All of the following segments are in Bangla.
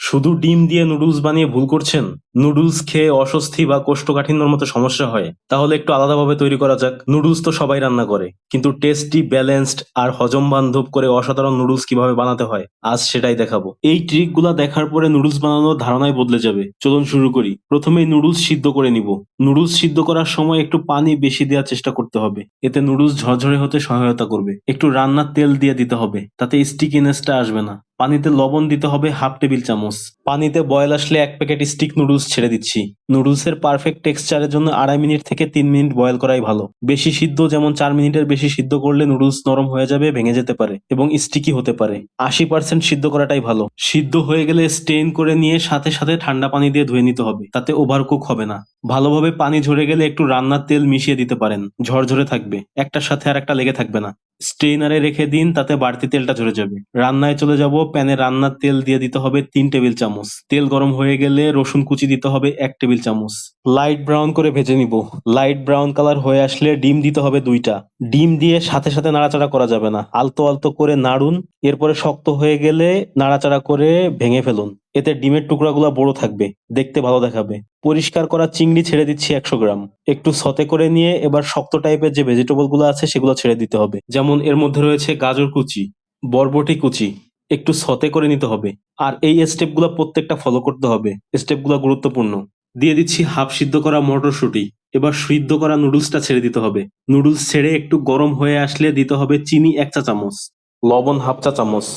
শুধু ডিম দিয়ে নুডলস বানিয়ে ভুল করছেন? নুডলস খেয়ে অস্বস্তি বা কোষ্ঠকাঠিন্যর মতো সমস্যা হয়? তাহলে একটু আলাদাভাবে তৈরি করা যাক। নুডলস তো সবাই রান্না করে, কিন্তু টেস্টি, ব্যালেন্সড আর হজম বান্ধব করে অসাধারণ নুডলস কিভাবে বানাতে হয় আজ সেটাই দেখাবো। এই ট্রিকগুলা দেখার পরে নুডলস বানানোর ধারণাই বদলে যাবে। চলুন শুরু করি। প্রথমেই নুডলস সিদ্ধ করে নিব। নুডলস সিদ্ধ করার সময় একটু পানি বেশি দেওয়ার চেষ্টা করতে হবে, এতে নুডলস ঝরঝরে হতে সহায়তা করবে। একটু রান্নার তেল দিয়ে দিতে হবে, তাতে স্টিকিনেসটা আসবে না। পানিতে লবণ দিতে হবে হাফ টেবিল চামচ। পানিতে বয়েল আসলে 1 প্যাকেট স্টিক নুডলস ছেড়ে দিচ্ছি। নুডলসের পারফেক্ট টেক্সচারের জন্য 2.5 মিনিট থেকে 3 মিনিট বয়েল করাই ভালো। বেশি সিদ্ধ, যেমন 4 মিনিটের বেশি সিদ্ধ করলে নুডলস নরম হয়ে যাবে, ভেঙে যেতে পারে এবং স্টিকি হতে পারে। 80% সিদ্ধ করাটাই ভালো। সিদ্ধ হয়ে গেলে স্টেইন করে নিয়ে সাথে সাথে ঠান্ডা পানি দিয়ে ধুয়ে নিতে হবে, তাতে ওভারকুক হবে না। ভালোভাবে পানি ঝরে গেলে একটু রান্নার তেল মিশিয়ে দিতে পারেন, ঝরঝরে থাকবে, একটার সাথে আর একটা লেগে থাকবে না। স্ট্রেইনারে রেখে দিন, তাতে বাড়তি তেলটা ঝরে যাবে। রান্নায় চলে যাব। প্যানে রান্নার তেল দিয়ে দিতে হবে 3 টেবিল চামচ। তেল গরম হয়ে গেলে রসুন কুচি দিতে হবে 1 টেবিল চামচ। লাইট ব্রাউন করে ভেজে নিব। লাইট ব্রাউন কালার হয়ে আসলে ডিম দিতে হবে 2টা। ডিম দিয়ে সাথে সাথে নাড়াচাড়া করা যাবে না, আলতো আলতো করে নাড়ুন। এরপরে শক্ত হয়ে গেলে নাড়াচাড়া করে ভেঙে ফেলুন, এতে ডিমের টুকরাগুলো বড় থাকবে, দেখতে ভালো দেখাবে। পরিষ্কার করা চিংড়ি ছেড়ে দিচ্ছি 100 গ্রাম। একটু সতে করে নিয়ে এবার শক্ত টাইপের যে ভেজিটেবল গুলো আছে সেগুলো ছেড়ে দিতে হবে, যেমন এর মধ্যে রয়েছে গাজর কুচি, বরবটি কুচি। একটু সতে করে নিতে হবে। আর এই স্টেপগুলো প্রত্যেকটা ফলো করতে হবে, স্টেপগুলো গুরুত্বপূর্ণ। দিয়ে দিচ্ছি হাফ সিদ্ধ করা মটরশুঁটি। এবার সিদ্ধ করা নুডলসটা ছেড়ে দিতে হবে। নুডলস ছেড়ে একটু গরম হয়ে আসলে দিতে হবে চিনি 1 চা চামচ, লবণ হাফ চা চামচ,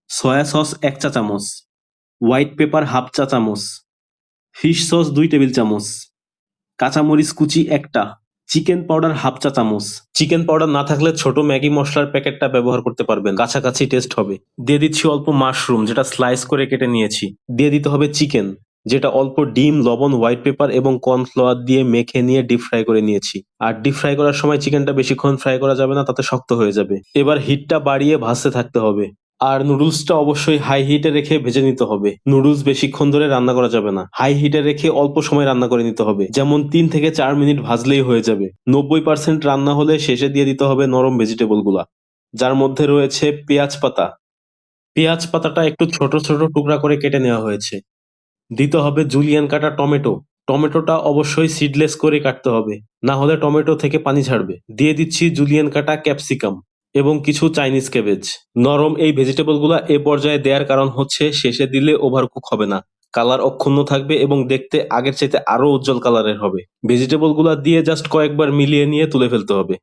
সয়া সস 1 চা চামচ, হোয়াইট পেপার হাফ চা চামচ, ফিশ সস 2 টেবিল চামচ, কাঁচামরিচ কুচি 1টা, চিকেন পাউডার হাফ চা চামচ। চিকেন পাউডার না থাকলে ছোট ম্যাগি মশলার প্যাকেটটা ব্যবহার করতে পারবেন, কাছাকাছি টেস্ট হবে। দিয়ে দিচ্ছি অল্প মাশরুম, যেটা স্লাইস করে কেটে নিয়েছি। দিয়ে দিতে হবে চিকেন, যেটা অল্প ডিম, লবণ, হোয়াইট পেপার এবং কর্নফ্লাওয়ার দিয়ে মেখে নিয়ে ডিপ ফ্রাই করে নিয়েছি। আর ডিপ ফ্রাই করার সময় চিকেনটা বেশিক্ষণ ফ্রাই করা যাবে না, তাতে শক্ত হয়ে যাবে। এবার হিটটা বাড়িয়ে ভাজতে থাকতে হবে। আর নুডলসটা অবশ্যই হাই হিটে রেখে ভেজে নিতে হবে। নুডলস বেশিক্ষণ ধরে রান্না করা যাবে না, হাই হিটে রেখে অল্প সময় রান্না করে নিতে হবে, যেমন 3 থেকে 4 মিনিট ভাজলেই হয়ে যাবে। 90% রান্না হলে শেষে দিয়ে দিতে হবে নরম ভেজিটেবল গুলা, যার মধ্যে রয়েছে পেঁয়াজ পাতা। পেঁয়াজ পাতাটা একটু ছোট ছোট টুকরা করে কেটে নেওয়া হয়েছে। দিতে হবে জুলিয়ান কাটা টমেটো। টমেটোটা অবশ্যই সিডলেস করে কাটতে হবে, না হলে টমেটো থেকে পানি ছাড়বে। দিয়ে দিচ্ছি জুলিয়ান কাটা ক্যাপসিকাম এবং কিছু চাইনিজ ক্যাবেজ। নরম এই ভেজিটেবল গুলা এ পর্যায়ে দেওয়ার কারণ হচ্ছে শেষে দিলে ওভারকুক হবে না, কালার অক্ষুণ্ণ থাকবে এবং দেখতে আগের চাইতে আরো উজ্জ্বল কালারের হবে। ভেজিটেবল গুলা দিয়ে জাস্ট কয়েকবার মিলিয়ে নিয়ে তুলে ফেলতে হবে।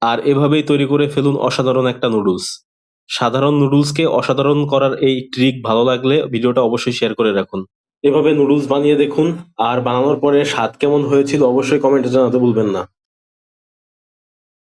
আর এভাবেই তৈরি করে ফেলুন অসাধারণ একটা নুডলস। সাধারণ নুডলসকে অসাধারণ করার এই ট্রিক ভালো লাগলে ভিডিওটা অবশ্যই শেয়ার করে রাখুন। এভাবে নুডলস বানিয়ে দেখুন, আর বানানোর পরে স্বাদ কেমন হয়েছিল অবশ্যই কমেন্টে জানাতে ভুলবেন না।